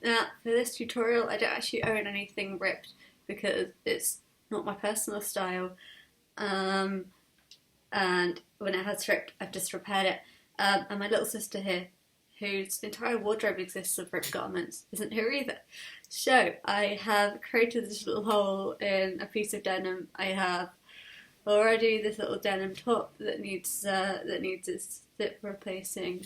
Now, for this tutorial, I don't actually own anything ripped because it's not my personal style. And when it has ripped, I've just repaired it. And my little sister here, whose entire wardrobe exists of ripped garments, isn't here either. So I have created this little hole in a piece of denim. I have already this little denim top that needs its zip replacing.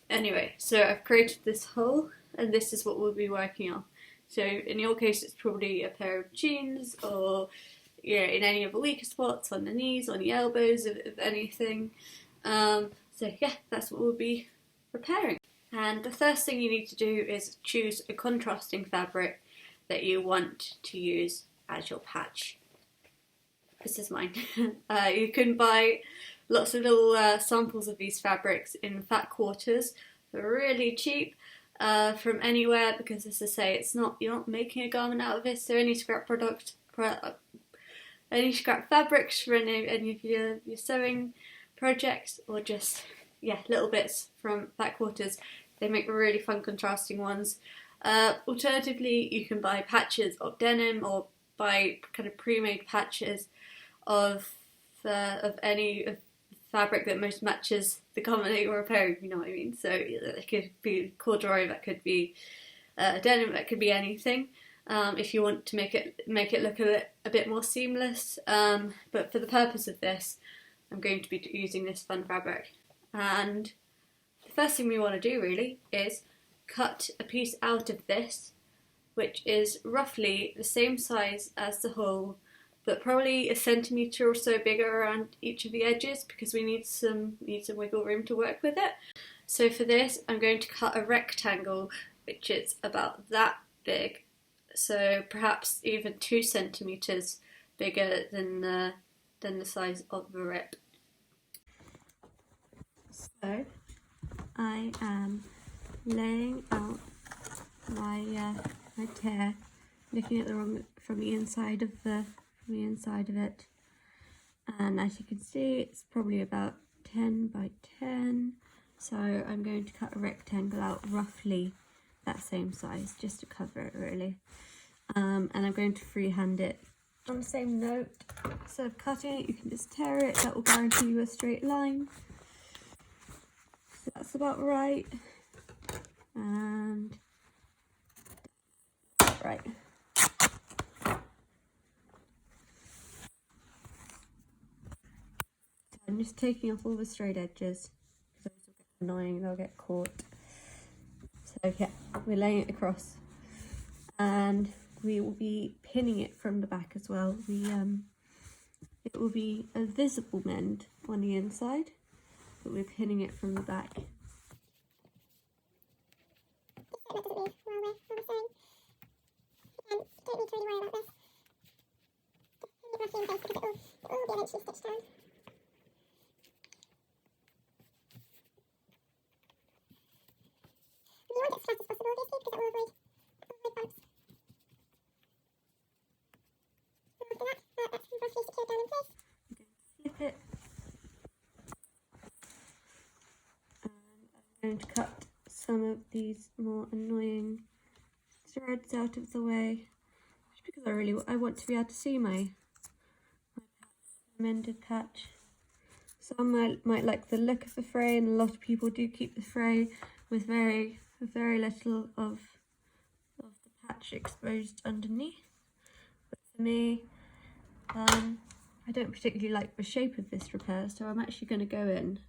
Anyway, so I've created this hole, and this is what we'll be working on. So in your case, it's probably a pair of jeans, or in any of the weaker spots, on the knees, on the elbows, of anything. So yeah, that's what we'll be repairing. And the first thing you need to do is choose a contrasting fabric that you want to use as your patch. This is mine. You can buy lots of little samples of these fabrics in fat quarters. They're really cheap from anywhere, because as I say, you're not making a garment out of this. So any scrap any scrap fabrics for any of your sewing projects, or just little bits from fat quarters. They make really fun contrasting ones. Alternatively, you can buy patches of denim, or buy kind of pre-made patches of any fabric that most matches the garment that you're repairing, you know what I mean? So it could be corduroy, that could be denim, that could be anything. If you want to make it look a bit more seamless. But for the purpose of this, I'm going to be using this fun fabric. And the first thing we want to do really is cut a piece out of this, which is roughly the same size as the hole, but probably a centimetre or so bigger around each of the edges, because we need some wiggle room to work with it. So for this, I'm going to cut a rectangle, which is about that big, so perhaps even 2 centimetres bigger than the size of the rip. So I am laying out my tear, looking at from the inside of it, and as you can see, it's probably about 10 by 10. So I'm going to cut a rectangle out roughly that same size, just to cover it really. And I'm going to freehand it. On the same note, instead of cutting it, you can just tear it. That will guarantee you a straight line. So that's about right. And right. I'm just taking off all the straight edges, because those will get annoying, they'll get caught. So yeah, we're laying it across, and we will be pinning it from the back as well. It will be a visible mend on the inside, but we're pinning it from the back. Flip it, and I'm going to cut some of these more annoying threads out of the way, just because I want to be able to see my mended patch. Some might like the look of the fray, and a lot of people do keep the fray with very little of the patch exposed underneath. But for me, I don't particularly like the shape of this repair, so I'm actually going to go in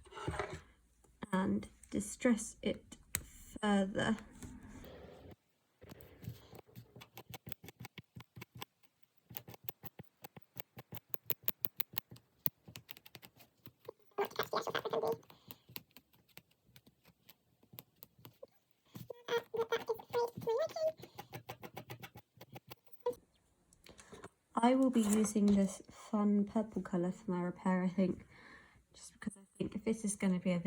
and distress it further. I will be using this fun purple colour for my repair, I think, just because I think if this is going to be a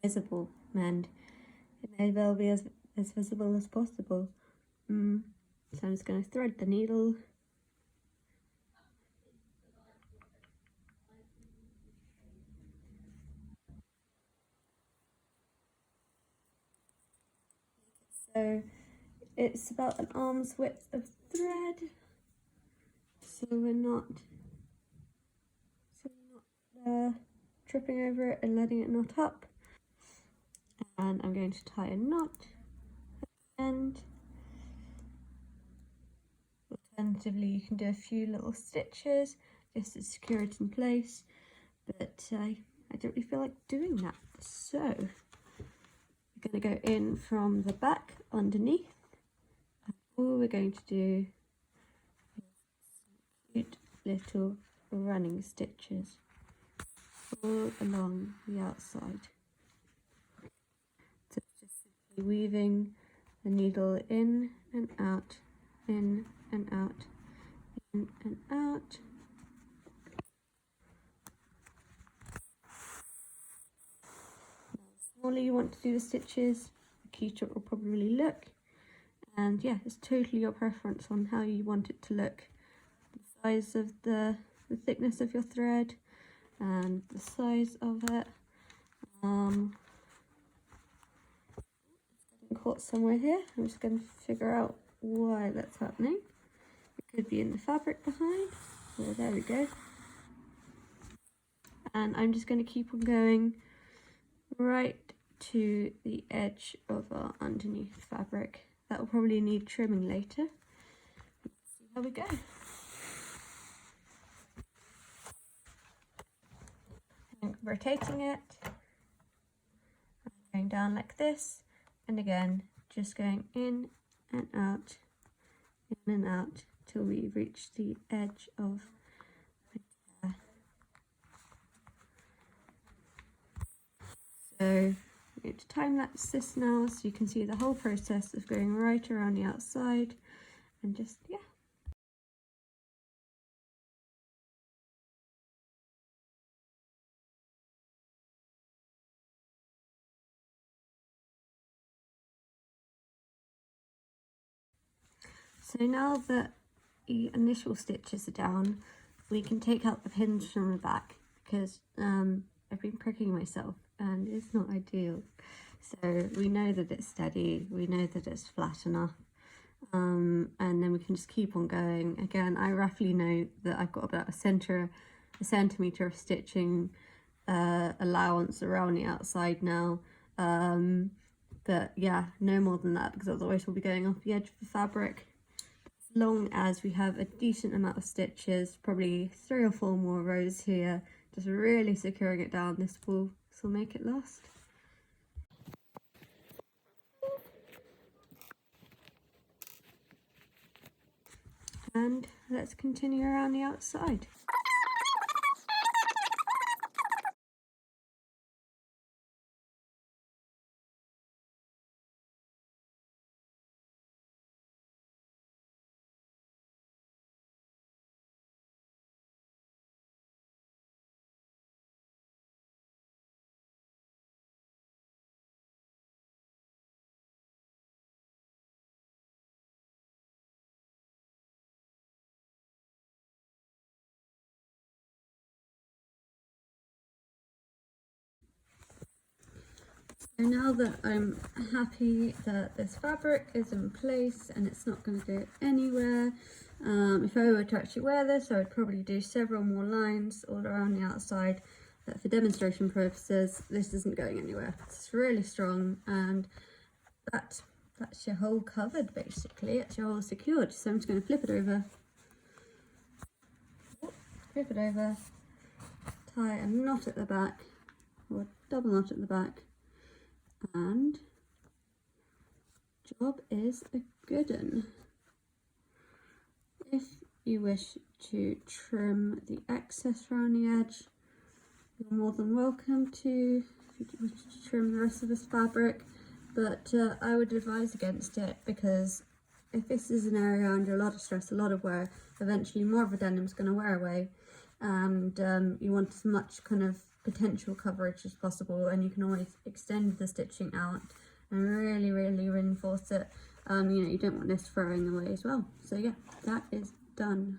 visible mend, it may well be as visible as possible. So I'm just going to thread the needle. So it's about an arm's width of thread, so we're not tripping over it and letting it knot up. And I'm going to tie a knot at the end. Alternatively, you can do a few little stitches just to secure it in place, but I don't really feel like doing that. So we're going to go in from the back underneath, and all we're going to do is some cute little running stitches all along the outside. So just simply weaving the needle in and out, in and out, in and out. The smaller you want to do the stitches, the cuter it will probably look. And yeah, it's totally your preference on how you want it to look. The size of the thickness of your thread and the size of it. It's getting caught somewhere here. I'm just going to figure out why that's happening. It could be in the fabric behind. Oh, there we go. And I'm just going to keep on going right to the edge of our underneath fabric. That will probably need trimming later. Let's see how we go. I'm rotating it, going down like this, and again just going in and out till we reach the edge of my tear. So I'm going to time lapse this now so you can see the whole process of going right around the outside and just, yeah. So now that the initial stitches are down, we can take out the pins from the back because I've been pricking myself and it's not ideal. So we know that it's steady, we know that it's flat enough, and then we can just keep on going. Again, I roughly know that I've got about a centimetre of stitching allowance around the outside now. But yeah, no more than that because otherwise we'll be going off the edge of the fabric. As long as we have a decent amount of stitches, probably 3 or 4 more rows here, just really securing it down, this will make it last. And let's continue around the outside. So now that I'm happy that this fabric is in place and it's not going to go anywhere, if I were to actually wear this, I would probably do several more lines all around the outside. But for demonstration purposes, this isn't going anywhere. It's really strong, and that's your whole covered basically. It's your whole secured. So I'm just going to flip it over, tie a knot at the back, or double knot at the back, and job is a good one. If you wish to trim the excess around the edge, you're more than welcome to. If you wish to trim the rest of this fabric, but I would advise against it, because if this is an area under a lot of stress, a lot of wear, eventually more of the denim is going to wear away, and you want as much kind of potential coverage as possible, and you can always extend the stitching out and really reinforce it. You know, you don't want this throwing away as well. So yeah, that is done.